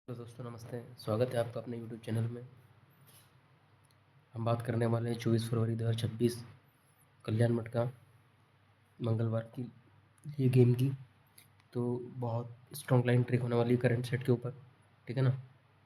तो दोस्तों नमस्ते, स्वागत है आपका अपने यूट्यूब चैनल में। हम बात करने वाले हैं 24 फरवरी 2026 कल्याण मठ का मंगलवार की लिए गेम की। तो बहुत स्ट्रॉन्ग लाइन ट्रिक होने वाली है करंट सेट के ऊपर, ठीक है ना।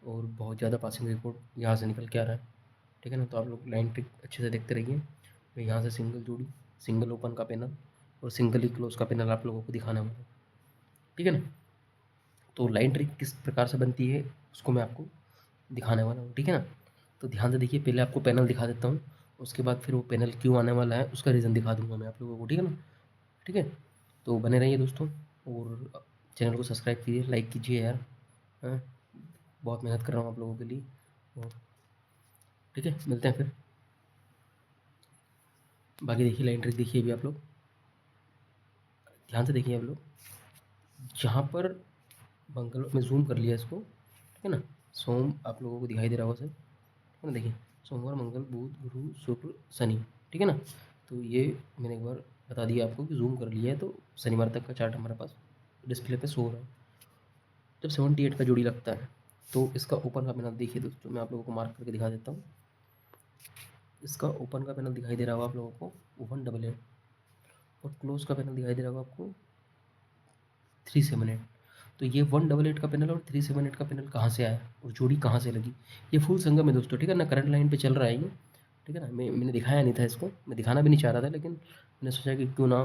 और बहुत ज़्यादा पासिंग रिकॉर्ड यहाँ से निकल के आ रहा है, ठीक है ना। तो आप लोग लाइन ट्रिक अच्छे से देखते रहिए। मैं यहाँ से सिंगल जोड़ी, सिंगल ओपन का पैनल और सिंगल ही क्लोज का पैनल आप लोगों को दिखाने वाला हूँ, ठीक है ना। तो लाइन ट्रिक किस प्रकार से बनती है उसको मैं आपको दिखाने वाला हूँ, ठीक है ना। तो ध्यान से देखिए, पहले आपको पैनल दिखा देता हूँ, उसके बाद फिर वो पैनल क्यों आने वाला है उसका रीज़न दिखा दूंगा मैं आप लोगों को, ठीक है ना। ठीक है, तो बने रहिए दोस्तों, और चैनल को सब्सक्राइब कीजिए, लाइक कीजिए यार। हाँ, बहुत मेहनत कर रहा हूँ आप लोगों के लिए। और ठीक है, मिलते हैं फिर। बाकी देखिए लाइन ट्रिक देखिए अभी आप लोग ध्यान से देखिए। आप लोग जहाँ पर मंगल में जूम कर लिया इसको, ठीक है ना। सोम आप लोगों को दिखाई दे रहा होगा सर, है ना। देखिए सोमवार, मंगल, बुध, गुरु, शुक्र, शनि, ठीक है ना। तो ये मैंने एक बार बता दिया आपको कि जूम कर लिया है, तो शनिवार तक का चार्ट हमारे पास डिस्प्ले पे शो हो रहा है। जब 78 का जोड़ी लगता है तो इसका ओपन का पैनल देखिए दोस्तों, मैं आप लोगों को मार्क करके दिखा देता हूँ। इसका ओपन का पैनल दिखाई दे रहा होगा आप लोगों को 188, और क्लोज का पैनल दिखाई दे रहा होगा आपको 378। तो ये 188 का पैनल और 378 का पैनल कहाँ से आया और जोड़ी कहाँ से लगी? ये फुल संगम है दोस्तों, ठीक है ना। करंट लाइन पे चल रहा है ये, ठीक है ना। मैंने दिखाया नहीं था इसको, मैं दिखाना भी नहीं चाह रहा था, लेकिन मैंने सोचा कि क्यों ना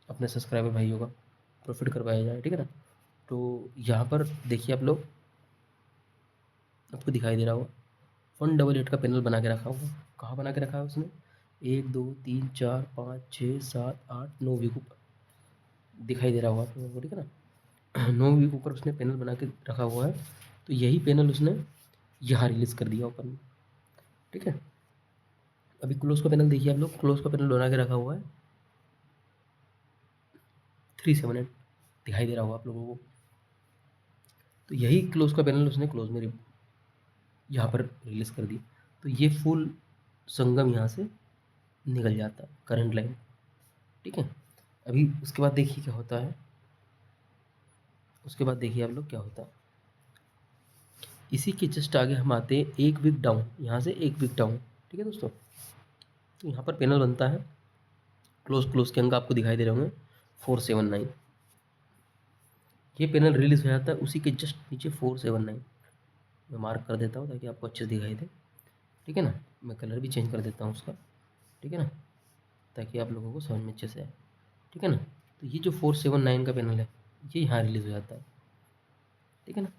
अपने सब्सक्राइबर भाइयों का प्रॉफिट करवाया जाए, ठीक है ना। तो यहाँ पर देखिए आप लोग, आपको दिखाई दे रहा होगा 188 का पैनल बना के रखा हुआ। कहाँ बना के रखा है उसने? 1 2 3 4 5 6 7 8 9 वीक ऊपर दिखाई दे रहा होगा आप लोगों को, ठीक है ना। 9 वीक ऊपर उसने पैनल बना के रखा हुआ है। तो यही पैनल उसने यहाँ रिलीज़ कर दिया ओपन में, ठीक है। अभी क्लोज का पैनल देखिए आप लोग, क्लोज का पैनल बना के रखा हुआ है 378, दिखाई दे रहा होगा आप लोगों को। तो यही क्लोज का पैनल उसने क्लोज में यहाँ पर रिलीज़ कर दिया। तो ये फुल संगम यहाँ से निकल जाता है, करंट लाइन, ठीक है। अभी उसके बाद देखिए क्या होता है, उसके बाद देखिए आप लोग क्या होता है। इसी के जस्ट आगे हम आते हैं एक वीक डाउन, यहाँ से एक वीक डाउन, ठीक है दोस्तों। तो यहाँ पर पैनल बनता है, क्लोज के अंक आपको दिखाई दे रहे होंगे 479। ये पैनल रिलीज हो जाता है उसी के जस्ट नीचे 479। मैं मार्क कर देता हूँ ताकि आपको अच्छे से दिखाई दे, ठीक है ना। मैं कलर भी चेंज कर देता हूँ उसका, ठीक है ना, ताकि आप लोगों को समझ में अच्छे से आए, ठीक है ना। तो ये जो 479 का पैनल है ये यहाँ रिलीज हो जाता है, ठीक है ना।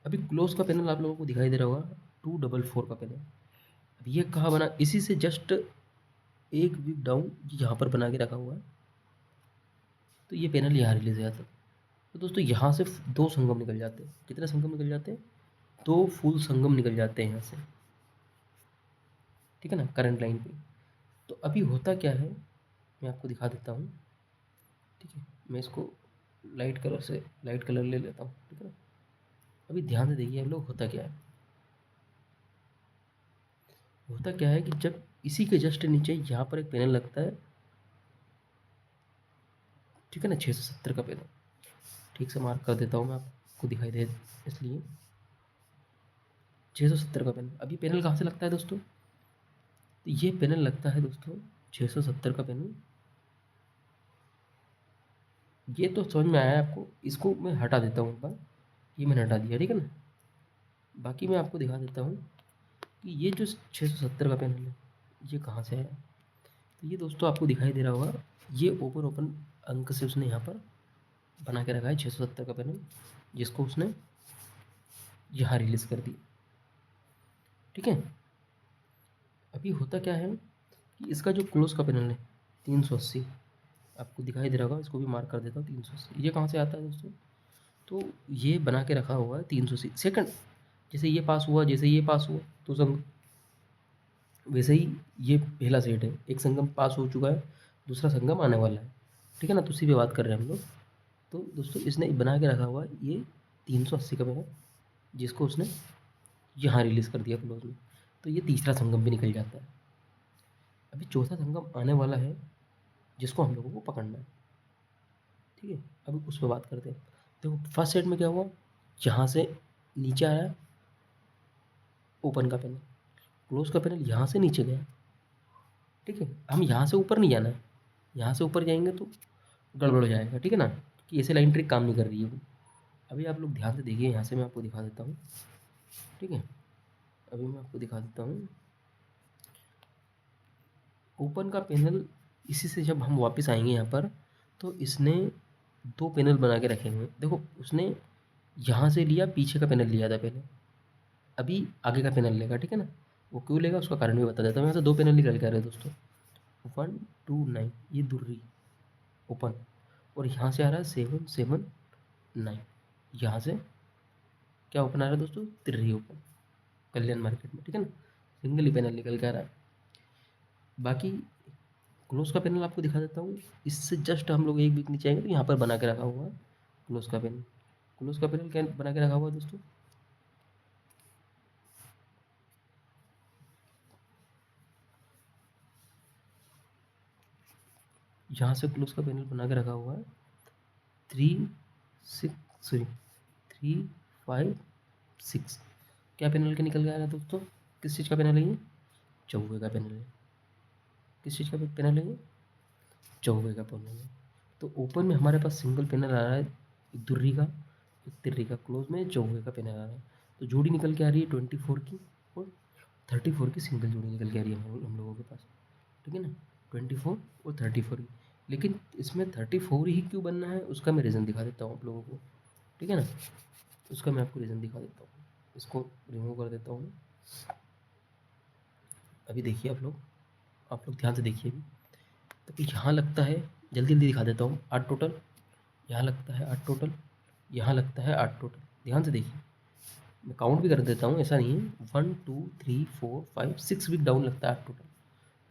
अभी क्लोज का पैनल आप लोगों को दिखाई दे रहा होगा 244 का पैनल। अब ये कहाँ बना? इसी से जस्ट एक वीक डाउन यहाँ पर बना के रखा हुआ है। तो ये पैनल यहाँ रिलीज हो जाता है। तो दोस्तों यहाँ से दो संगम निकल जाते हैं। कितने संगम निकल जाते हैं? दो फुल संगम निकल जाते हैं यहाँ से, ठीक है ना, करंट लाइन पे। तो अभी होता क्या है मैं आपको दिखा देता हूँ, ठीक है। मैं इसको लाइट कलर ले लेता हूँ, ठीक है ना। अभी ध्यान से देखिए आप लोग, होता क्या है। होता क्या है कि जब इसी के जस्ट नीचे यहाँ पर एक पैनल लगता है, ठीक है ना, 670 का पैनल, ठीक से मार्क कर देता हूँ मैं आपको दिखाई दे इसलिए। 670 का पैनल, अभी पैनल कहाँ से लगता है दोस्तों? तो ये पैनल लगता है दोस्तों 670 का पैनल। ये तो समझ में आया आपको, इसको मैं हटा देता हूँ एक बार, ये मैंने हटा दिया, ठीक है ना। बाकी मैं आपको दिखा देता हूँ कि ये जो 670 का पैनल है ये कहाँ से आया। तो ये दोस्तों आपको दिखाई दे रहा होगा, ये ओपन ओपन अंक से उसने यहाँ पर बना के रखा है 670 का पैनल, जिसको उसने यहाँ रिलीज़ कर दिया, ठीक है। अभी होता क्या है कि इसका जो क्लोज का पैनल है 380 आपको दिखाई दे रहा होगा, इसको भी मार्क कर देता हूँ 380। ये कहाँ से आता है दोस्तों? तो ये बना के रखा हुआ है 380 सेकंड। जैसे ये पास हुआ, जैसे ये पास हुआ तो संगम, वैसे ही ये पहला सेट है, एक संगम पास हो चुका है, दूसरा संगम आने वाला है, ठीक है ना। तो उसी पे बात कर रहे हैं हम लोग। तो दोस्तों इसने बना के रखा हुआ है ये 380 का पैनल, जिसको उसने यहाँ रिलीज़ कर दिया क्लोज में। तो ये तीसरा संगम भी निकल जाता है। अभी चौथा संगम आने वाला है, जिसको हम लोगों को पकड़ना है, ठीक है। अभी उस पर बात करते हैं। देखो फर्स्ट सेट में क्या हुआ, जहाँ से नीचे आया ओपन का पैनल, क्लोज का पैनल यहाँ से नीचे गया, ठीक है। हम यहाँ से ऊपर नहीं जाना है, यहाँ से ऊपर जाएंगे तो गड़बड़ हो जाएगा, ठीक है ना, कि ऐसे लाइन ट्रिक काम नहीं कर रही है। अभी आप लोग ध्यान से देखिए, यहाँ से मैं आपको दिखा देता हूँ, ठीक है। अभी मैं आपको दिखा देता हूँ ओपन का पैनल। इसी से जब हम वापस आएंगे यहाँ पर, तो इसने दो पैनल बना के रखे हुए हैं। देखो उसने यहाँ से लिया, पीछे का पैनल लिया था पहले, अभी आगे का पैनल लेगा, ठीक है ना। वो क्यों लेगा उसका कारण भी बता देता हूँ। यहाँ से दो पैनल निकल के आ रहे हैं दोस्तों, 129 ये दुर्री ओपन, और यहाँ से आ रहा है 779, यहाँ से क्या ओपन आ रहा है दोस्तों, तिर्री ओपन, कल्याण मार्केट में, ठीक है ना। सिंगल ही पैनल निकल के आ रहा है। बाकी क्लोज का पैनल आपको दिखा देता हूँ। इससे जस्ट हम लोग एक वीक नीचे आएंगे तो यहाँ पर बना के रखा हुआ है क्लोज का पैनल। क्लोज का पैनल क्या बना के रखा हुआ है दोस्तों, यहाँ से क्लोज का पैनल बना के रखा हुआ है 3 5 6। क्या पैनल के निकल के आ रहा है दोस्तों, किस चीज़ का पैनल है ये, चौवे का पैनल है। किस चीज़ का पैनल है ये, चौवे का पैनल है। तो ओपन में हमारे पास सिंगल पैनल आ रहा है, एक दुर्री का एक तिर्री का, क्लोज में चौवे का पैनल आ रहा है। तो जोड़ी निकल के आ रही है 24 की और 34 की सिंगल जोड़ी निकल के आ रही है हम लोगों के पास, ठीक है ना। 24 और 34 की, लेकिन इसमें 34 ही क्यों बनना है उसका मैं रीज़न दिखा देता हूँ आप लोगों को, ठीक है ना। उसका मैं आपको रीज़न दिखा देता हूँ, इसको रिमूव कर देता हूँ। अभी देखिए आप लोग ध्यान से देखिए अभी। तो यहाँ लगता है, जल्दी जल्दी दिखा देता हूँ, 8 टोटल, यहाँ लगता है 8 टोटल, यहाँ लगता है 8 टोटल। ध्यान से देखिए, मैं काउंट भी कर देता हूँ, ऐसा नहीं है, 1 2 3 4 5 6 वीक डाउन लगता है 8 टोटल।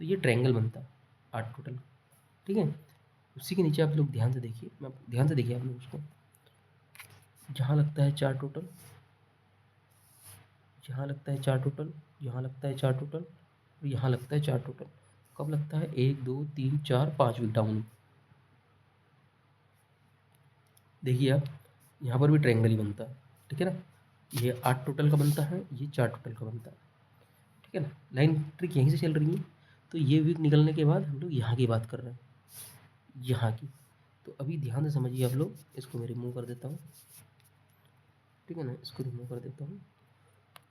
तो ये ट्रायंगल बनता है 8 टोटल, ठीक है। उसी के नीचे आप लोग ध्यान से देखिए, मैं ध्यान से देखिए आप लोग उसको, जहाँ लगता है 4 टोटल, यहाँ लगता है 4 टोटल, यहाँ लगता है 4 टोटल, और यहाँ लगता है 4 टोटल। कब लगता है, 1 2 3 4 5 वीक डाउन। देखिए आप, यहाँ पर भी ट्रायंगल ही बनता है, ठीक है ना। ये 8 टोटल का बनता है, ये 4 टोटल का बनता है, ठीक है ना। लाइन ट्रिक यहीं से चल रही है। तो ये वीक निकलने के बाद हम लोग यहाँ की बात कर रहे हैं, यहाँ की। तो अभी ध्यान से समझिए आप लोग, इसको मैं रिमूव कर देता हूँ, ठीक है ना, इसको रिमूव कर देता हूँ।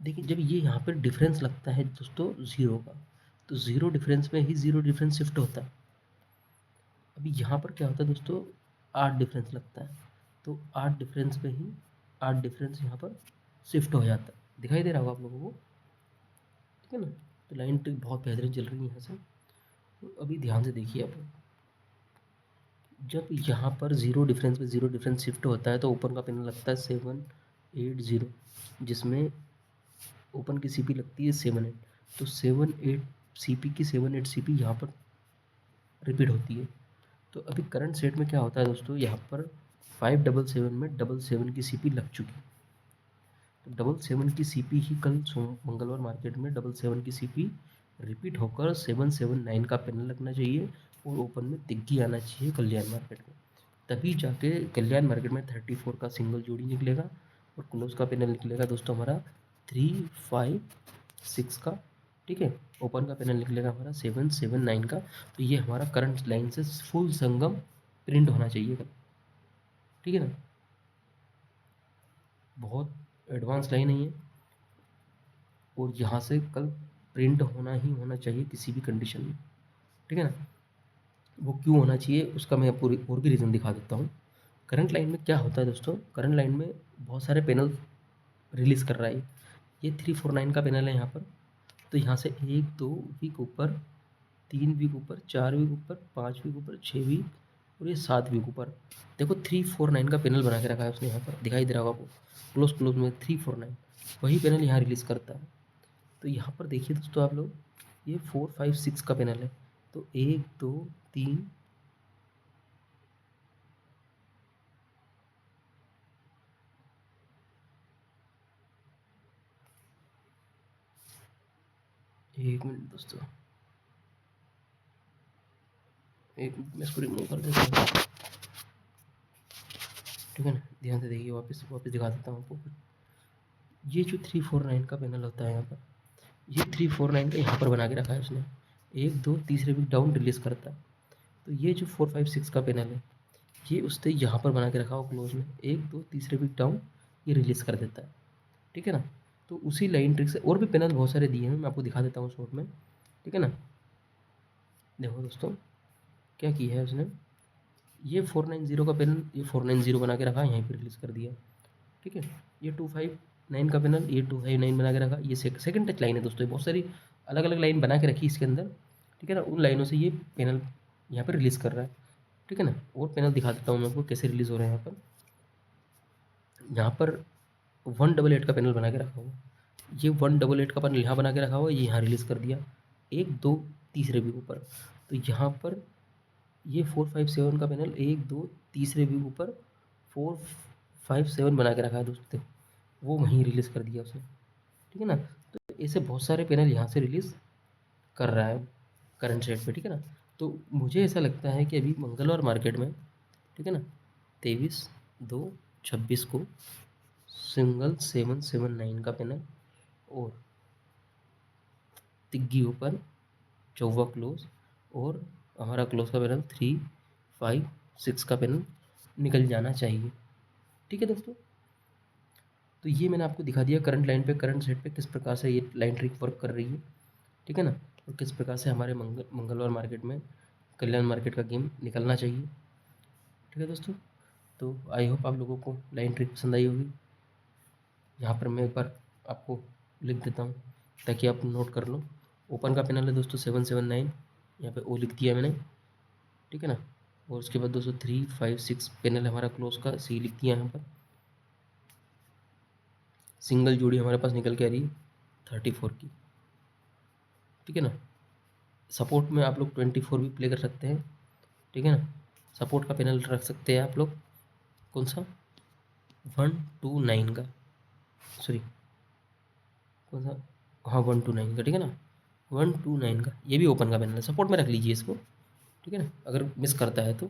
देखिए जब ये यहाँ पर डिफरेंस लगता है दोस्तों ज़ीरो का, तो ज़ीरो डिफरेंस में ही ज़ीरो डिफरेंस शिफ्ट होता है। अभी यहाँ पर क्या होता है दोस्तों, 8 डिफरेंस लगता है, तो 8 डिफरेंस में ही 8 डिफरेंस यहाँ पर शिफ्ट हो जाता है। दिखाई दे रहा होगा आप लोगों को, ठीक है ना। तो लाइन ट्रिक बहुत बेहतरीन चल रही है यहाँ से। तो अभी ध्यान से देखिए आप, जब यहाँ पर ज़ीरो डिफरेंस में ज़ीरो डिफरेंस शिफ्ट होता है तो ओपन का पैनल लगता है 780, जिसमें ओपन की सीपी लगती है 78। तो 78 सीपी की 78 सीपी यहाँ पर रिपीट होती है। तो अभी करंट सेट में क्या होता है दोस्तों, यहाँ पर 577 में 77 की सीपी लग चुकी है। तो 77 की सीपी ही कल मंगलवार मार्केट में 77 की सीपी रिपीट होकर 779 का पैनल लगना चाहिए और ओपन में तिग्गी आना चाहिए कल्याण मार्केट में। तभी जाके कल्याण मार्केट में 34 का सिंगल जोड़ी निकलेगा और क्लोज का पैनल निकलेगा दोस्तों हमारा 356 का, ठीक है। ओपन का पैनल निकलेगा हमारा 779 का। तो ये हमारा करंट लाइन से फुल संगम प्रिंट होना चाहिए कल, ठीक है ना। बहुत एडवांस लाइन है ये, और यहाँ से कल प्रिंट होना ही होना चाहिए किसी भी कंडीशन में, ठीक है ना। वो क्यों होना चाहिए उसका मैं पूरी और भी रीज़न दिखा देता हूँ। करंट लाइन में क्या होता है दोस्तों, करंट लाइन में बहुत सारे पैनल रिलीज़ कर रहा है। ये 349 का पैनल है यहाँ पर। तो यहाँ से 1 2 वीक ऊपर, 3 वीक ऊपर, 4 वीक ऊपर, 5 वीक ऊपर, 6 वीक, और ये 7 वीक ऊपर। देखो 349 का पैनल बना के रखा है उसने, यहाँ पर दिखाई दे रहा होगा आपको, क्लोज क्लोज में 349 वही पैनल यहाँ रिलीज़ करता है। तो यहाँ पर देखिए दोस्तों आप लोग, ये 4 5 6 का पैनल है। तो 1 2 3, एक मिनट दोस्तों, एक मिनट मैं इसको रिमूव कर देता हूँ। ठीक है ना। ध्यान से देखिए, वापस दिखा देता हूँ आपको। ये जो 349 का पैनल होता है यहाँ पर, ये 349 का यहाँ पर बना के रखा है उसने, 1 2 तीसरे वीक डाउन रिलीज़ करता है। तो ये जो 456 का पैनल है, ये उसने यहाँ पर बना के रखा हो क्लोज में, 1 2 तीसरे वीक डाउन ये रिलीज़ कर देता है। ठीक है ना। तो उसी लाइन ट्रिक से और भी पैनल बहुत सारे दिए हैं, मैं आपको दिखा देता हूँ शॉर्ट में। ठीक है ना। देखो दोस्तों, क्या किया है उसने, ये 490 का पैनल, ये 490 बना के रखा, यहीं पर रिलीज़ कर दिया। ठीक है। ये 259 का पैनल, ये 259 बना के रखा। ये सेकंड टच लाइन है दोस्तों, बहुत सारी अलग अलग लाइन बना के रखी इसके अंदर। ठीक है ना। उन लाइनों से ये पैनल यहाँ पर रिलीज़ कर रहा है। ठीक है ना। और पैनल दिखा देता हूँ मैं आपको कैसे रिलीज़ हो रहे हैं यहाँ पर। यहाँ पर 188 का पैनल बना के रखा हुआ, ये 188 का पैनल यहाँ बना के रखा हुआ, ये यहाँ रिलीज़ कर दिया 1 2 तीसरे व्यू ऊपर। तो यहाँ पर ये 457 का पैनल 1 2 तीसरे व्यू ऊपर 457 बना के रखा है दोस्तों, वो वहीं रिलीज़ कर दिया उसने। ठीक है ना। तो ऐसे बहुत सारे पैनल यहाँ से रिलीज़ कर रहा है करंट रेट पे। ठीक है ना। तो मुझे ऐसा लगता है कि अभी मंगलवार मार्केट में, ठीक है ना, 23/2/26 को सिंगल 779 का पैनल और तिग्गी ऊपर चौवा क्लोज और हमारा क्लोज का पैनल 356 का पैनल निकल जाना चाहिए। ठीक है दोस्तों। तो ये मैंने आपको दिखा दिया करंट लाइन पे, करंट सेट पे किस प्रकार से ये लाइन ट्रिक वर्क कर रही है। ठीक है ना। और किस प्रकार से हमारे मंगलवार मार्केट में कल्याण मार्केट का गेम निकलना चाहिए। ठीक है दोस्तों। तो आई होप आप लोगों को लाइन ट्रिक पसंद आई होगी। यहाँ पर मैं एक बार आपको लिख देता हूँ ताकि आप नोट कर लो। ओपन का पैनल है दोस्तों 779, यहाँ पे ओ लिख दिया मैंने। ठीक है ना। और उसके बाद दोस्तों 356 पैनल है हमारा क्लोज का, सी लिख दिया यहाँ पर। सिंगल जोड़ी हमारे पास निकल के आ रही है 34 की। ठीक है ना। सपोर्ट में आप लोग 24 भी प्ले कर सकते हैं। ठीक है ना। सपोर्ट का पैनल रख सकते हैं आप लोग, कौन सा, 129 का, सॉरी कौन सा, हाँ 129 का। ठीक है ना। 129 का ये भी ओपन का पैनल है, सपोर्ट में रख लीजिए इसको। ठीक है ना, अगर मिस करता है तो।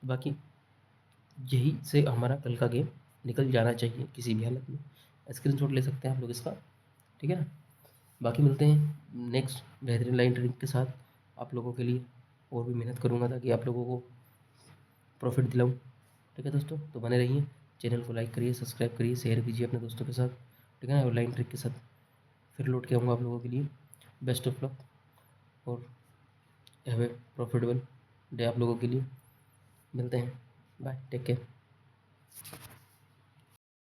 बाकी यही से हमारा कल का गेम निकल जाना चाहिए किसी भी हालत में। स्क्रीनशॉट ले सकते हैं आप लोग इसका। ठीक है ना। बाकी मिलते हैं नेक्स्ट बेहतरीन लाइन ट्रेडिंग के साथ आप लोगों के लिए। और भी मेहनत करूँगा ताकि आप लोगों को प्रॉफिट दिलाऊँ। ठीक है दोस्तों। तो बने रहिए, चैनल को लाइक करिए, सब्सक्राइब करिए, शेयर कीजिए अपने दोस्तों के साथ। ठीक है ना। और लाइन ट्रिक के साथ फिर लौट के आऊँगा आप लोगों के लिए। बेस्ट ऑफ लक और हैव ए प्रॉफिटेबल डे आप लोगों के लिए। मिलते हैं, बाय, टेक केयर।